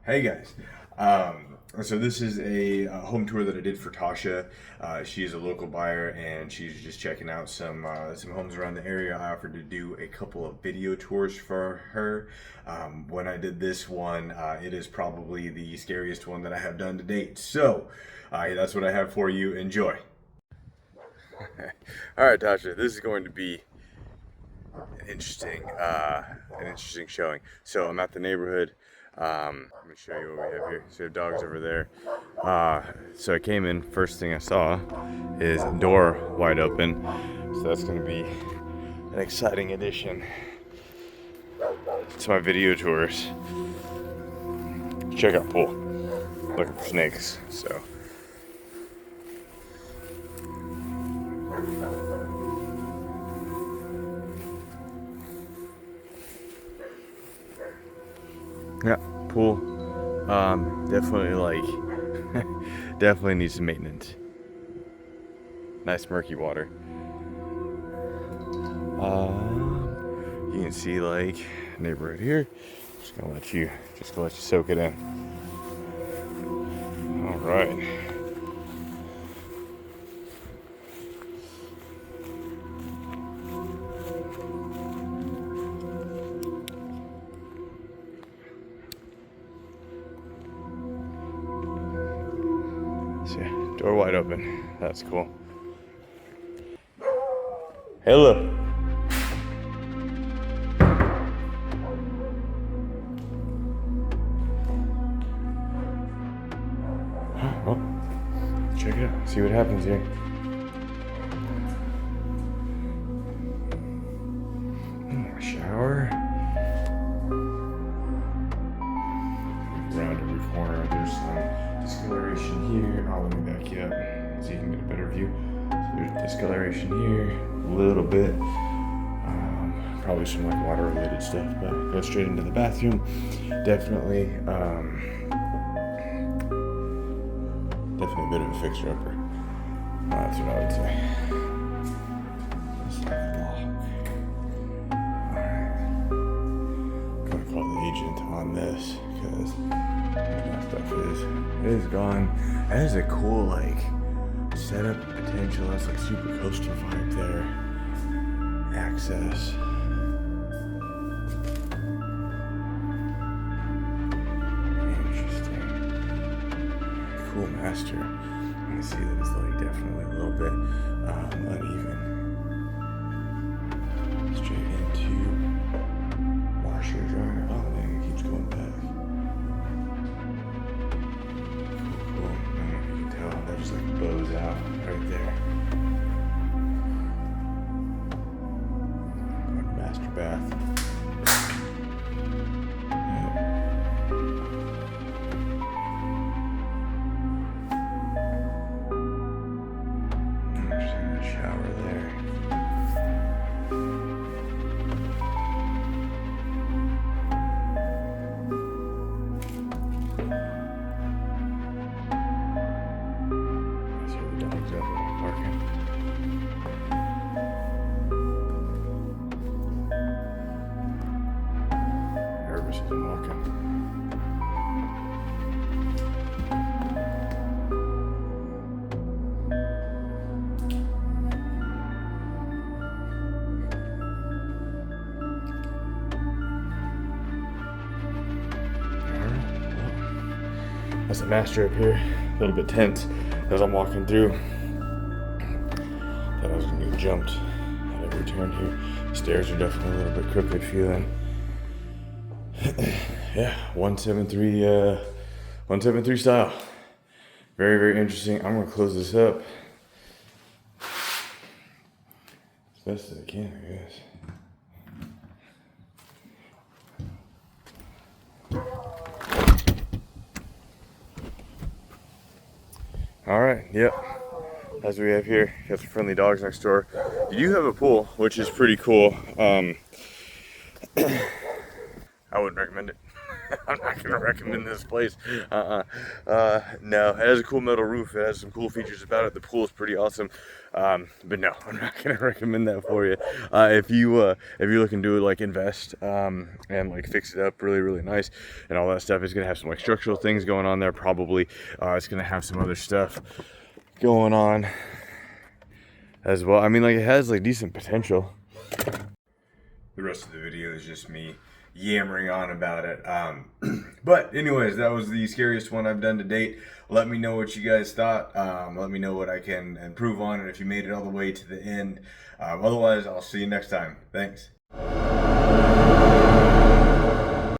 Hey guys. So this is a home tour that I did for Tasha. She's a local buyer and she's just checking out some homes around the area. I offered to do a couple of video tours for her. When I did this one, it is probably the scariest one that I have done to date. So that's what I have for you. Enjoy. All right, Tasha. This is going to be an interesting showing. So I'm at the neighborhood. Let me show you what we have here. So we have dogs over there. So I came in, first thing I saw is door wide open. So that's going to be an exciting addition to my video tours. Check out pool. Looking for snakes. So. Yeah, pool. Definitely definitely needs some maintenance. Nice murky water. You can see neighborhood here. Just gonna let you soak it in. All right. So yeah, door wide open. That's cool. Hello. Well, check it out. See what happens here. Shower. Around every corner, there's some discoloration here. I'll let me back you up so you can get a better view. So there's discoloration here, a little bit. Probably some water related stuff, but go straight into the bathroom. Definitely a bit of a fixer-upper. That's what I would say. It's like a lock. Alright. Gonna call the agent on this because that stuff is gone. That is a cool setup potential. That's super coastal vibe there. Access. Interesting. Cool master. You can see that it's definitely a little bit uneven. Straight into washer dryer. Oh, dang, it keeps going back. Cool. I don't know if you can tell. That just bows out right there. Master bath. Shower there. I see the dogs out there barking. Nervous as I'm walking. That's the master up here, a little bit tense as I'm walking through. Thought I was gonna get jumped at every turn here. Stairs are definitely a little bit crooked feeling. Yeah, 173 style. Very, very interesting. I'm gonna close this up as best as I can, I guess. All right, yep. As we have here, got some friendly dogs next door. You do have a pool, which is pretty cool. I wouldn't recommend it. I'm not gonna recommend this place. No, it has a cool metal roof. It has some cool features about it. The pool is pretty awesome. But no, I'm not gonna recommend that for you. If you're looking to like invest and like fix it up really nice and all that stuff, it's gonna have some like structural things going on there. Probably it's gonna have some other stuff going on as well. I mean, like, it has like decent potential. The rest of the video is just me yammering on about it. But anyways, that was the scariest one I've done to date. Let me know what you guys thought. Let me know what I can improve on, and if you made it all the way to the end. Otherwise, I'll see you next time. Thanks.